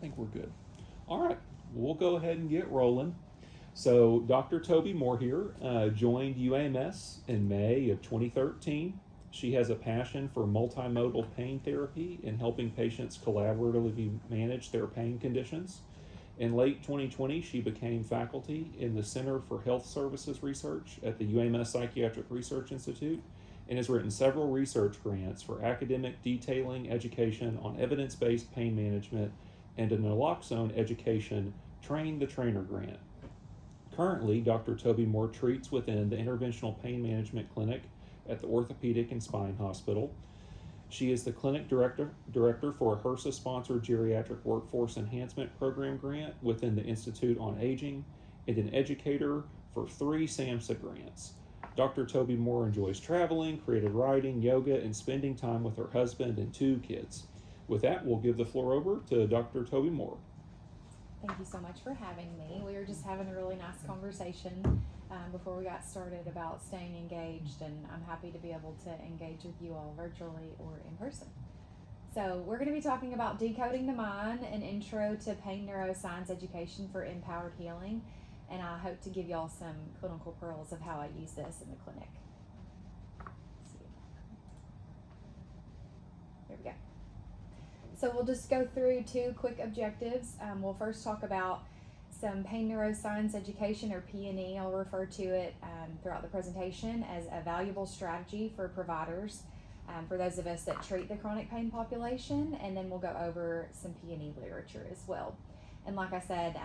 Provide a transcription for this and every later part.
think we're good. All right, we'll go ahead and get rolling. So Dr. Tobey-Moore here joined UAMS in May of 2013. She has a passion for multimodal pain therapy and helping patients collaboratively manage their pain conditions. In late 2020, she became faculty in the Center for Health Services Research at the UAMS Psychiatric Research Institute and has written several research grants for academic detailing education on evidence-based pain management and a naloxone education Train the Trainer grant. Currently, Dr. Tobey-Moore treats within the Interventional Pain Management Clinic at the Orthopedic and Spine Hospital. She is the clinic director for a HRSA-sponsored Geriatric Workforce Enhancement Program grant within the Institute on Aging and an educator for 3 SAMHSA grants. Dr. Tobey-Moore enjoys traveling, creative writing, yoga, and spending time with her husband and 2 kids. With that, we'll give the floor over to Dr. Tobey-Moore. Thank you so much for having me. We were just having a really nice conversation before we got started about staying engaged, and I'm happy to be able to engage with you all virtually or in person. So we're going to be talking about Decoding the Mind, an intro to pain neuroscience education for empowered healing, and I hope to give y'all some clinical pearls of how I use this in the clinic. There we go. So we'll just go through 2 quick objectives. We'll first talk about some pain neuroscience education, or P&E. I'll refer to it throughout the presentation as a valuable strategy for providers, for those of us that treat the chronic pain population, and then we'll go over some P&E literature as well. And like I said,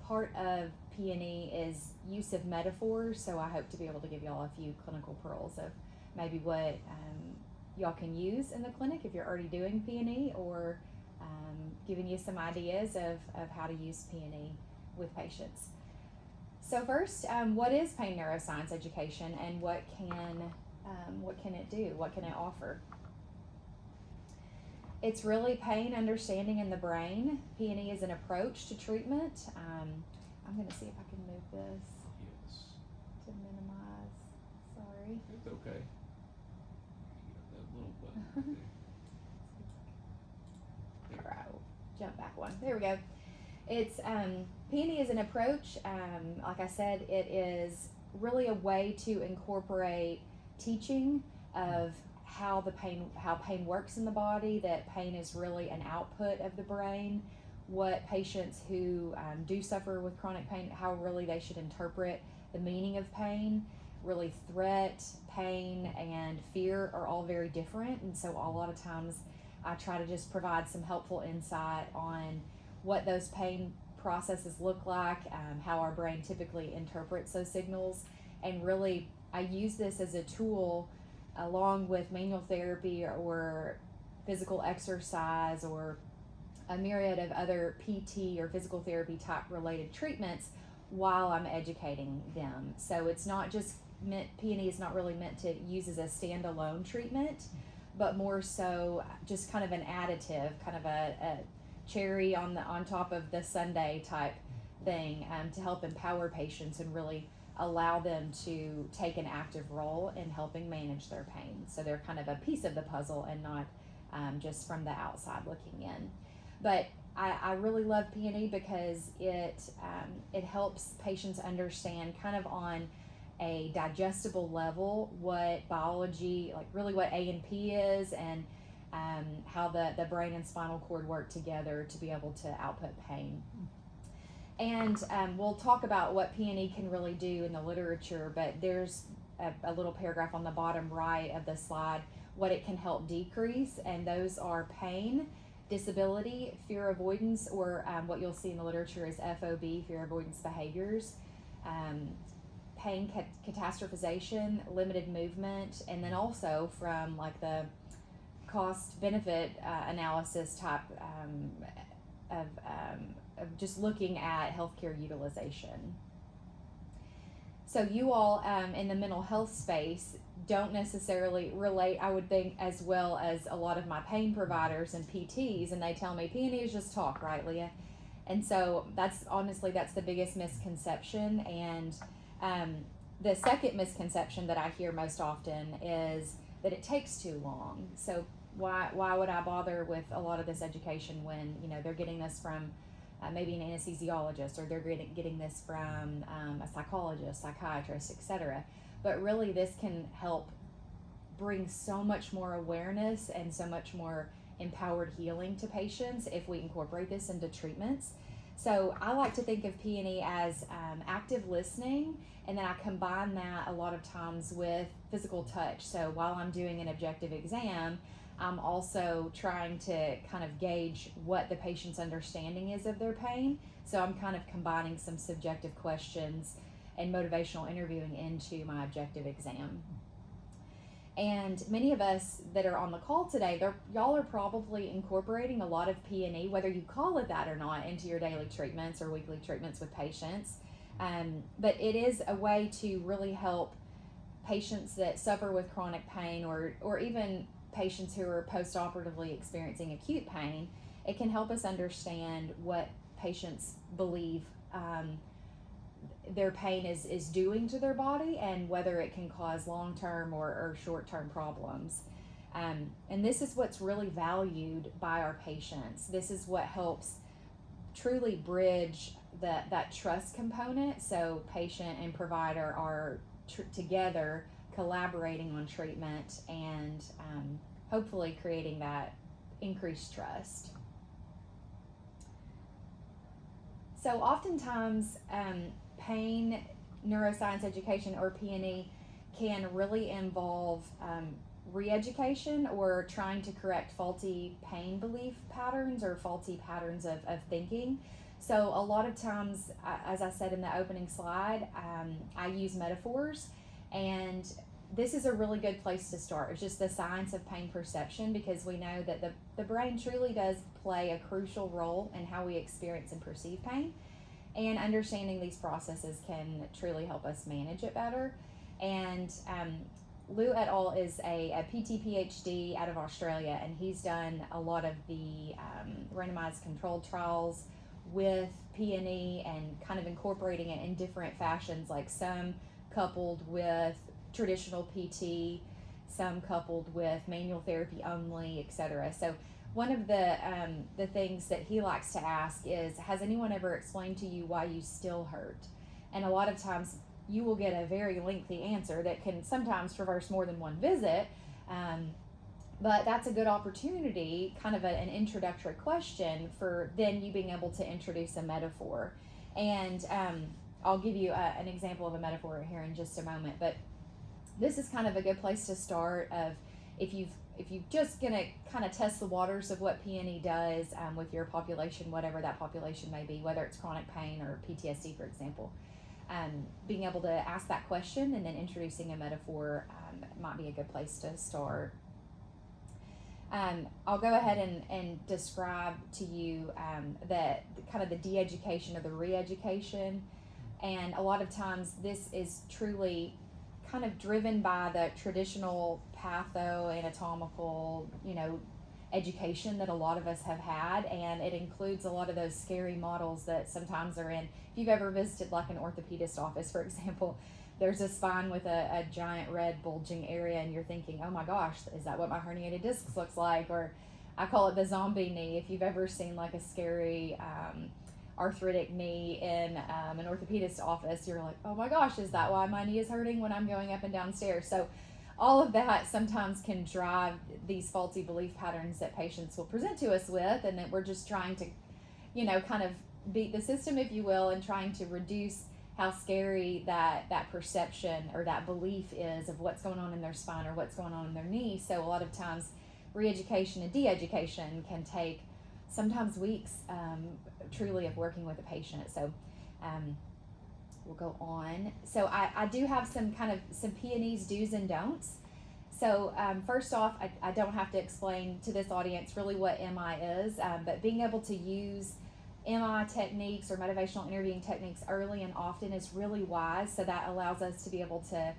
part of P&E is use of metaphors, so I hope to be able to give y'all a few clinical pearls of maybe what y'all can use in the clinic if you're already doing P&E, or giving you some ideas of how to use P&E with patients. So first, what is pain neuroscience education, and what can it do? What can it offer? It's really pain understanding in the brain. P&E is an approach to treatment. I'm going to see if I can move this to minimize. Sorry. It's okay. That little button. All right, we'll jump back one. There we go. It's P&E is an approach. Like I said, it is really a way to incorporate teaching of how pain works in the body, that pain is really an output of the brain, what patients who do suffer with chronic pain, how really they should interpret the meaning of pain. Really, threat, pain, and fear are all very different, and so a lot of times I try to just provide some helpful insight on what those pain processes look like, how our brain typically interprets those signals, and really I use this as a tool along with manual therapy or physical exercise or a myriad of other PT or physical therapy type related treatments while I'm educating them. So it's not just P&E is not really meant to use as a standalone treatment, but more so just kind of an additive, kind of a cherry on top of the sundae type thing, to help empower patients and really allow them to take an active role in helping manage their pain. So they're kind of a piece of the puzzle and not just from the outside looking in. But I really love P&E because it helps patients understand kind of on a digestible level what biology, like really what A&P is, and how the brain and spinal cord work together to be able to output pain. And we'll talk about what P&E can really do in the literature, but there's a little paragraph on the bottom right of the slide, what it can help decrease, and those are pain, disability, fear avoidance, or what you'll see in the literature is FOB, fear avoidance behaviors, pain catastrophization, limited movement, and then also from like the cost benefit analysis type of just looking at healthcare utilization. So you all in the mental health space don't necessarily relate, I would think, as well as a lot of my pain providers and PTs, and they tell me P&E is just talk, right, Leah? And so that's the biggest misconception. And the second misconception that I hear most often is that it takes too long. So why would I bother with a lot of this education when, you know, they're getting this from maybe an anesthesiologist, or they're getting this from a psychologist, psychiatrist, etc. But really, this can help bring so much more awareness and so much more empowered healing to patients if we incorporate this into treatments. So I like to think of P&E as active listening, and then I combine that a lot of times with physical touch. So while I'm doing an objective exam, I'm also trying to kind of gauge what the patient's understanding is of their pain. So I'm kind of combining some subjective questions and motivational interviewing into my objective exam. And many of us that are on the call today, y'all are probably incorporating a lot of P&E, whether you call it that or not, into your daily treatments or weekly treatments with patients. But it is a way to really help patients that suffer with chronic pain, or even patients who are post-operatively experiencing acute pain. It can help us understand what patients believe their pain is doing to their body, and whether it can cause long-term or short-term problems. And this is what's really valued by our patients. This is what helps truly bridge that trust component, so patient and provider are together collaborating on treatment and hopefully creating that increased trust. So oftentimes, pain neuroscience education, or P&E, can really involve re-education, or trying to correct faulty pain belief patterns or faulty patterns of thinking. So a lot of times, as I said in the opening slide, I use metaphors, and this is a really good place to start. It's just the science of pain perception, because we know that the brain truly does play a crucial role in how we experience and perceive pain. And understanding these processes can truly help us manage it better. And Lou et al. Is a PT PhD out of Australia, and he's done a lot of the randomized controlled trials with P&E and kind of incorporating it in different fashions, like some coupled with traditional PT, some coupled with manual therapy only, etc. So one of the things that he likes to ask is, has anyone ever explained to you why you still hurt? And a lot of times you will get a very lengthy answer that can sometimes traverse more than one visit, but that's a good opportunity, kind of an introductory question, for then you being able to introduce a metaphor. And I'll give you an example of a metaphor here in just a moment, but this is kind of a good place to start of if you're just going to kind of test the waters of what P&E does with your population, whatever that population may be, whether it's chronic pain or PTSD, for example. Being able to ask that question and then introducing a metaphor might be a good place to start. I'll go ahead and describe to you the kind of the de-education or the re-education. And a lot of times this is truly kind of driven by the traditional patho-anatomical, education that a lot of us have had, and it includes a lot of those scary models that sometimes are in. If you've ever visited like an orthopedist office, for example, there's a spine with a giant red bulging area, and you're thinking, oh my gosh, is that what my herniated discs looks like? Or I call it the zombie knee. If you've ever seen like a scary arthritic knee in an orthopedist office, you're like, oh my gosh, is that why my knee is hurting when I'm going up and down stairs? So all of that sometimes can drive these faulty belief patterns that patients will present to us with, and that we're just trying to, kind of beat the system, if you will, and trying to reduce how scary that perception or that belief is of what's going on in their spine or what's going on in their knee. So a lot of times re-education and de-education can take sometimes weeks truly of working with a patient. So we'll go on. So I do have some P&E's do's and don'ts. So first off, I don't have to explain to this audience really what MI is, but being able to use MI techniques or motivational interviewing techniques early and often is really wise. So that allows us to be able to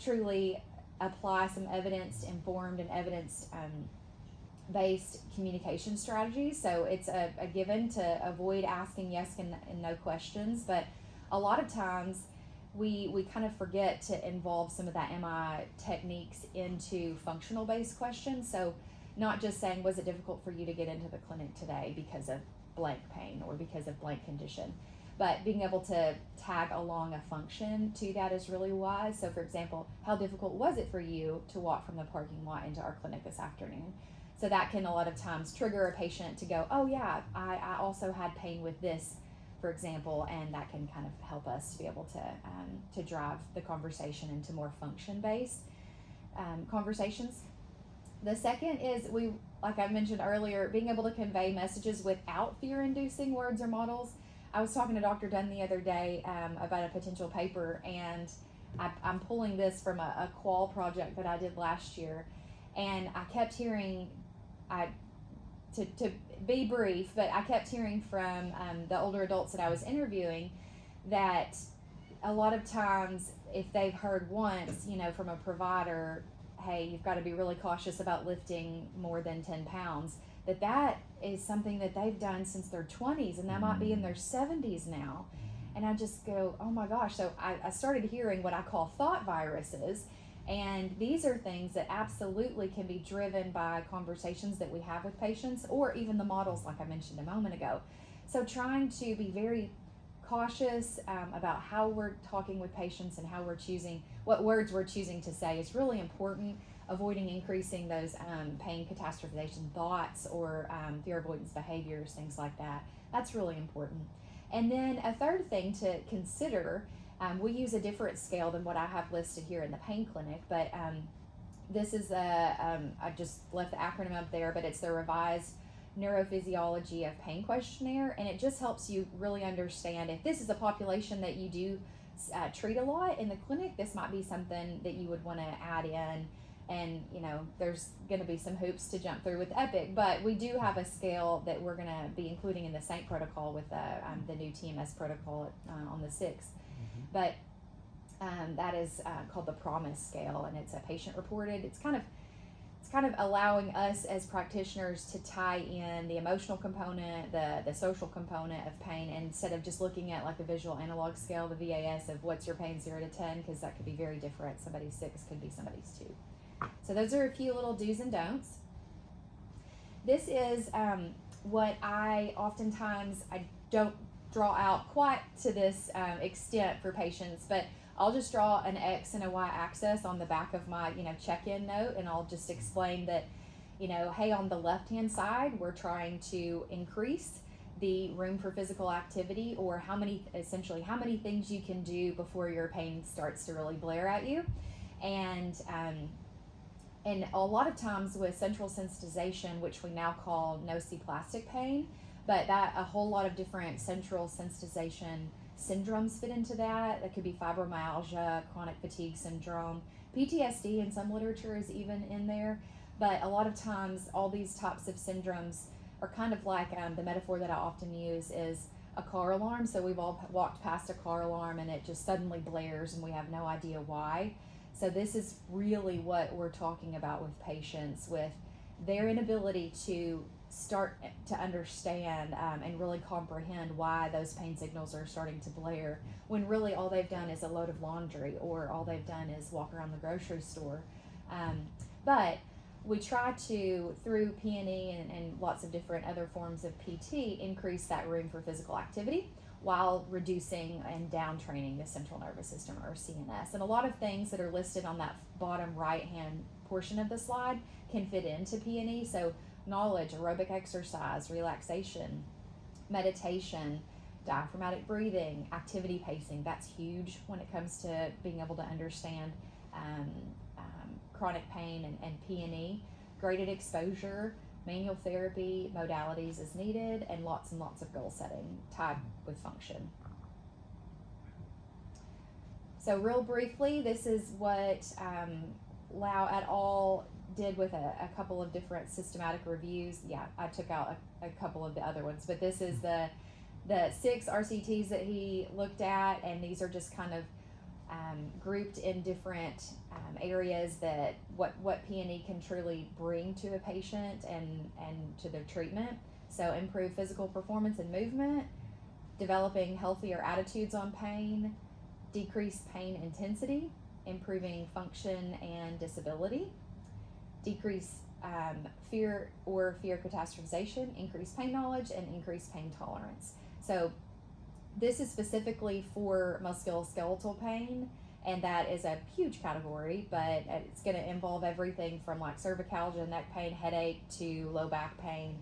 truly apply some evidence-informed and evidence-based communication strategies. So it's a given to avoid asking yes and no questions, but a lot of times we kind of forget to involve some of that MI techniques into functional based questions. So not just saying, was it difficult for you to get into the clinic today because of blank pain or because of blank condition, but being able to tag along a function to that is really wise. So for example, how difficult was it for you to walk from the parking lot into our clinic this afternoon? So that can a lot of times trigger a patient to go, oh yeah, I also had pain with this, for example, and that can kind of help us to be able to drive the conversation into more function-based conversations. The second is, like I mentioned earlier, being able to convey messages without fear-inducing words or models. I was talking to Dr. Dunn the other day about a potential paper, and I'm pulling this from a qual project that I did last year, and I kept hearing, to be brief, but I kept hearing from the older adults that I was interviewing that a lot of times if they've heard once, from a provider, hey, you've got to be really cautious about lifting more than 10 pounds, that is something that they've done since their 20s, and that might be in their 70s now. And I just go, oh my gosh. So I started hearing what I call thought viruses. And these are things that absolutely can be driven by conversations that we have with patients, or even the models like I mentioned a moment ago. So trying to be very cautious about how we're talking with patients and how we're choosing, what words we're choosing to say is really important. Avoiding increasing those pain catastrophization thoughts or fear avoidance behaviors, things like that. That's really important. And then a third thing to consider, we use a different scale than what I have listed here in the pain clinic, but this is I just left the acronym up there, but it's the Revised Neurophysiology of Pain Questionnaire, and it just helps you really understand if this is a population that you do treat a lot in the clinic, this might be something that you would want to add in. And there's going to be some hoops to jump through with EPIC, but we do have a scale that we're going to be including in the SAINT protocol with the new TMS protocol on the 6th. But that is called the PROMIS scale, and it's a patient-reported. It's kind of allowing us as practitioners to tie in the emotional component, the social component of pain, instead of just looking at like a visual analog scale, the VAS of what's your pain 0 to 10, because that could be very different. Somebody's 6 could be somebody's 2. So those are a few little do's and don'ts. This is what I don't draw out quite to this extent for patients, but I'll just draw an X and a Y axis on the back of my check-in note, and I'll just explain that hey, on the left-hand side we're trying to increase the room for physical activity, or how many things you can do before your pain starts to really blare at you. And a lot of times with central sensitization, which we now call nociplastic pain, but that a whole lot of different central sensitization syndromes fit into that. That could be fibromyalgia, chronic fatigue syndrome, PTSD in some literature is even in there. But a lot of times all these types of syndromes are kind of like the metaphor that I often use is a car alarm. So we've all walked past a car alarm and it just suddenly blares and we have no idea why. So this is really what we're talking about with patients, with their inability to start to understand and really comprehend why those pain signals are starting to blare, when really all they've done is a load of laundry, or all they've done is walk around the grocery store. But we try to, through P&E and lots of different other forms of PT, increase that room for physical activity while reducing and downtraining the central nervous system, or CNS. And a lot of things that are listed on that bottom right-hand portion of the slide can fit into P&E. So knowledge, aerobic exercise, relaxation, meditation, diaphragmatic breathing, activity pacing, that's huge when it comes to being able to understand chronic pain and P&E. Graded exposure, manual therapy, modalities as needed, and lots of goal setting tied with function. So real briefly, this is what Lau et al. Did with a couple of different systematic reviews. Yeah, I took out a couple of the other ones, but this is the 6 RCTs that he looked at, and these are just kind of grouped in different areas that what P&E can truly bring to a patient and to their treatment. So improve physical performance and movement, developing healthier attitudes on pain, decrease pain intensity, improving function and disability, decrease fear catastrophization, increased pain knowledge, and increased pain tolerance. So this is specifically for musculoskeletal pain, and that is a huge category, but it's going to involve everything from like cervicalgia, neck pain, headache, to low back pain.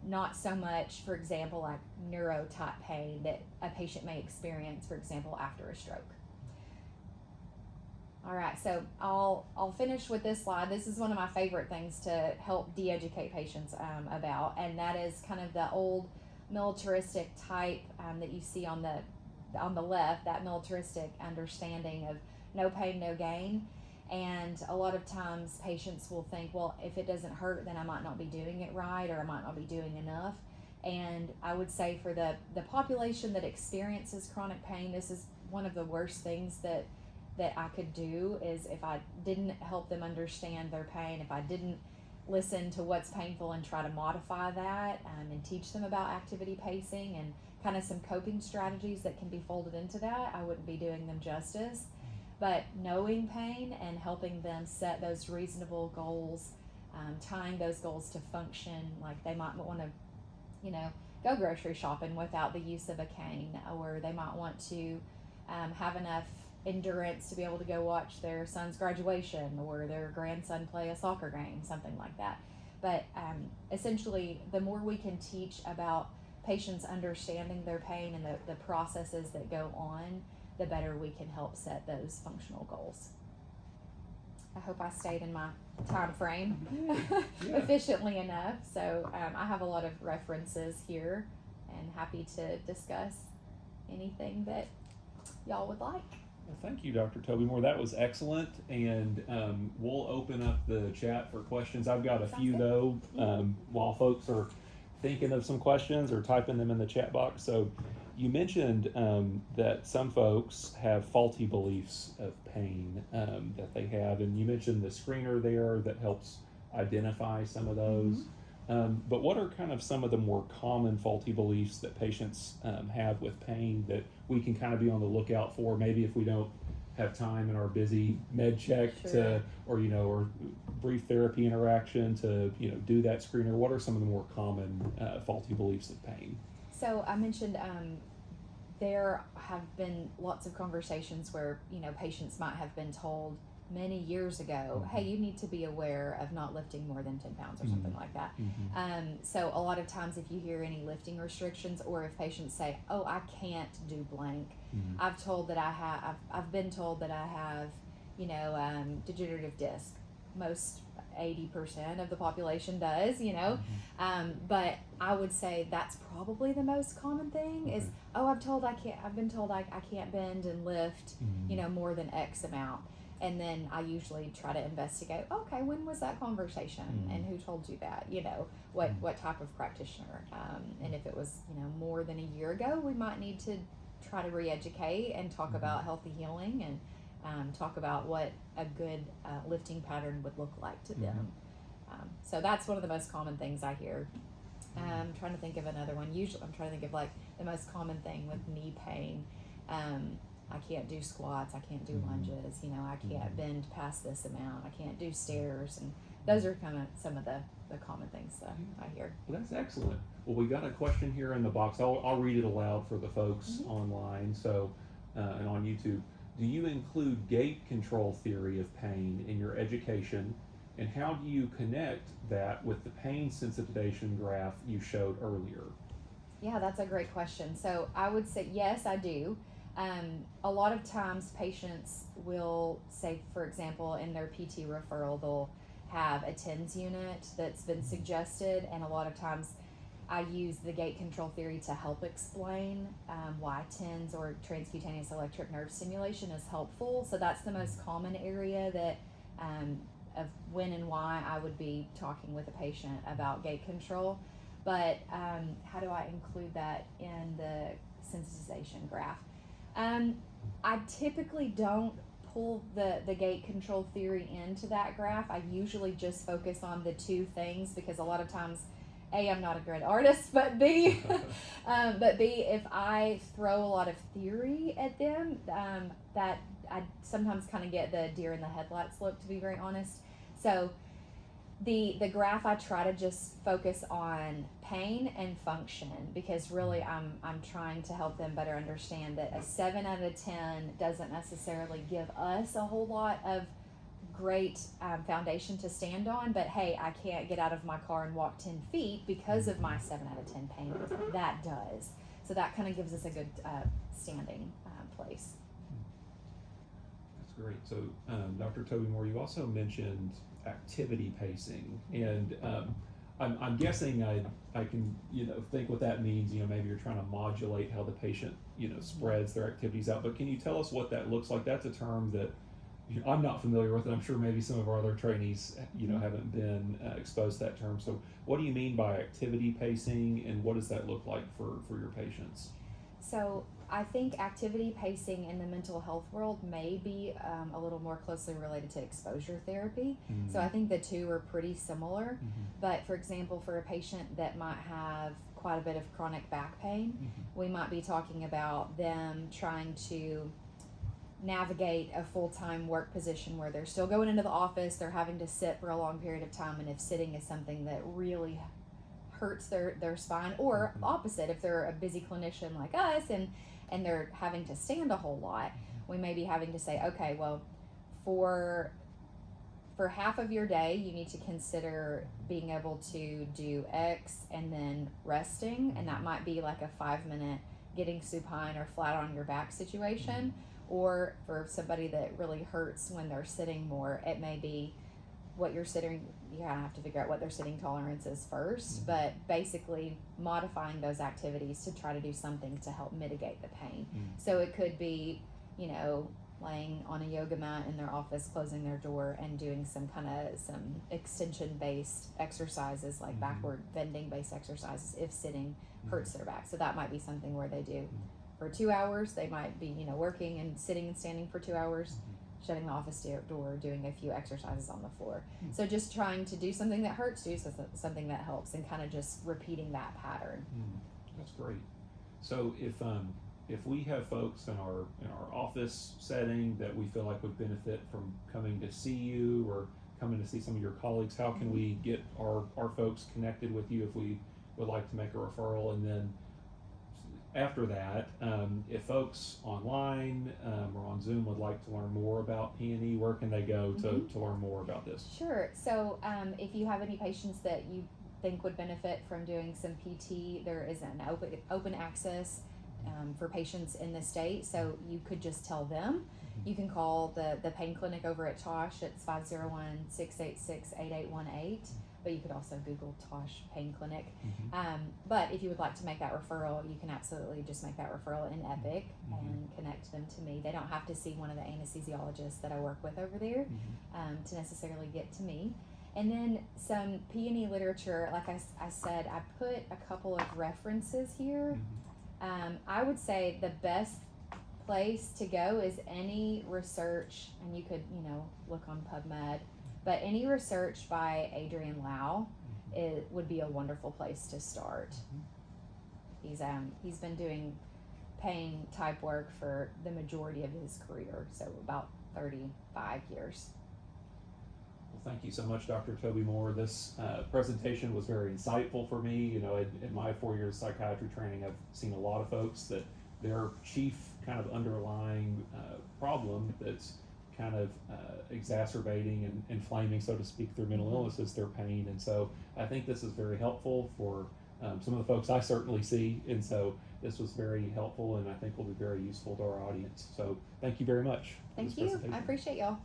Not so much, for example, like neuro-type pain that a patient may experience, for example, after a stroke. All right, so I'll finish with this slide. This is one of my favorite things to help de-educate patients about, and that is kind of the old militaristic type that you see on the left, that militaristic understanding of no pain, no gain. And a lot of times patients will think, well, if it doesn't hurt, then I might not be doing it right, or I might not be doing enough. And I would say for the population that experiences chronic pain, this is one of the worst things that I could do, is if I didn't help them understand their pain, if I didn't listen to what's painful and try to modify that, and teach them about activity pacing and kind of some coping strategies that can be folded into that, I wouldn't be doing them justice. But knowing pain and helping them set those reasonable goals, tying those goals to function, like they might want to, go grocery shopping without the use of a cane, or they might want to have enough endurance to be able to go watch their son's graduation or their grandson play a soccer game, something like that. But essentially, the more we can teach about patients understanding their pain and the processes that go on, the better we can help set those functional goals. I hope I stayed in my time frame efficiently enough. So I have a lot of references here, and happy to discuss anything that y'all would like. Well, thank you, Dr. Tobey-Moore. That was excellent, and we'll open up the chat for questions. I've got a few though, while folks are thinking of some questions or typing them in the chat box. So you mentioned that some folks have faulty beliefs of pain that they have, and you mentioned the screener there that helps identify some of those. But what are kind of some of the more common faulty beliefs that patients have with pain that we can kind of be on the lookout for, maybe if we don't have time in our busy med check or brief therapy interaction to do that screener? What are some of the more common faulty beliefs of pain? So I mentioned there have been lots of conversations where patients might have been told many years ago, hey, you need to be aware of not lifting more than 10 pounds or something like that. So a lot of times if you hear any lifting restrictions, or if patients say, oh, I can't do blank, I've been told that I have degenerative disc. Most 80% of the population does, but I would say that's probably the most common thing is, oh, I've been told I can't bend and lift, more than X amount. And then I usually try to investigate, okay, when was that conversation and who told you that, what type of practitioner. And if it was, more than a year ago, we might need to try to re-educate and talk about healthy healing and talk about what a good lifting pattern would look like to them. So that's one of the most common things I hear. I'm trying to think of another one. Usually I'm trying to think of like the most common thing with knee pain. I can't do squats, I can't do lunges, I can't bend past this amount, I can't do stairs, and those are kind of some of the common things that I hear. Well, that's excellent. Well, we got a question here in the box. I'll read it aloud for the folks online, so and on YouTube. Do you include gait control theory of pain in your education, and how do you connect that with the pain sensitization graph you showed earlier? Yeah, that's a great question. So I would say yes, I do. A lot of times patients will say, for example, in their PT referral, they'll have a TENS unit that's been suggested, and a lot of times I use the gait control theory to help explain why TENS or transcutaneous electric nerve stimulation is helpful. So that's the most common area that of when and why I would be talking with a patient about gait control. But how do I include that in the sensitization graph? I typically don't pull the gait control theory into that graph. I usually just focus on the two things, because a lot of times, A, I'm not a good artist, but B, if I throw a lot of theory at them, that I sometimes kind of get the deer in the headlights look, to be very honest. So The graph, I try to just focus on pain and function, because really I'm trying to help them better understand that a 7 out of 10 doesn't necessarily give us a whole lot of great foundation to stand on, but hey, I can't get out of my car and walk 10 feet because of my 7 out of 10 pain. That does. So that kind of gives us a good standing place. That's great. So, Dr. Tobey-Moore, you also mentioned activity pacing, and I'm guessing I can think what that means. Maybe you're trying to modulate how the patient spreads their activities out. But can you tell us what that looks like? That's a term that I'm not familiar with, and I'm sure maybe some of our other trainees haven't been exposed to that term. So what do you mean by activity pacing, and what does that look like for your patients? So I think activity pacing in the mental health world may be a little more closely related to exposure therapy. Mm-hmm. So I think the two are pretty similar. Mm-hmm. But for example, for a patient that might have quite a bit of chronic back pain, Mm-hmm. we might be talking about them trying to navigate a full-time work position where they're still going into the office, they're having to sit for a long period of time, and if sitting is something that really hurts their spine, or opposite, if they're a busy clinician like us and they're having to stand a whole lot, we may be having to say, okay, well, for half of your day, you need to consider being able to do X and then resting, and that might be like a 5-minute getting supine or flat on your back situation. Or for somebody that really hurts when they're sitting more, it may be what you're sitting, you kind of have to figure out what their sitting tolerance is first, but basically modifying those activities to try to do something to help mitigate the pain. So it could be, laying on a yoga mat in their office, closing their door, and doing some extension-based exercises, like backward bending-based exercises if sitting hurts their back. So that might be something where they do for 2 hours. They might be, working and sitting and standing for 2 hours, shutting the office door, doing a few exercises on the floor. So just trying to do something that hurts, do something that helps, and kind of just repeating that pattern. That's great. So if we have folks in our office setting that we feel like would benefit from coming to see you or coming to see some of your colleagues, how can we get our folks connected with you if we would like to make a referral? And then after that, if folks online or on Zoom would like to learn more about P&E, where can they go to learn more about this? Sure. So if you have any patients that you think would benefit from doing some PT, there is an open access for patients in the state, so you could just tell them. You can call the pain clinic over at Tosh. It's 501-686-8818. But you could also Google Tosh Pain Clinic. But if you would like to make that referral, you can absolutely just make that referral in Epic and connect them to me. They don't have to see one of the anesthesiologists that I work with over there to necessarily get to me. And then some P&E literature, like I said, I put a couple of references here. I would say the best place to go is any research, and you could, look on PubMed, but any research by Adrian Lau would be a wonderful place to start. He's been doing pain type work for the majority of his career, so about 35 years. Well, thank you so much, Dr. Tobey-Moore. This presentation was very insightful for me. In my 4 years of psychiatry training, I've seen a lot of folks that their chief kind of underlying problem that's kind of exacerbating and inflaming, so to speak, their mental illness is their pain. And so I think this is very helpful for some of the folks I certainly see. And so this was very helpful, and I think will be very useful to our audience. So thank you very much. Thank you. I appreciate y'all.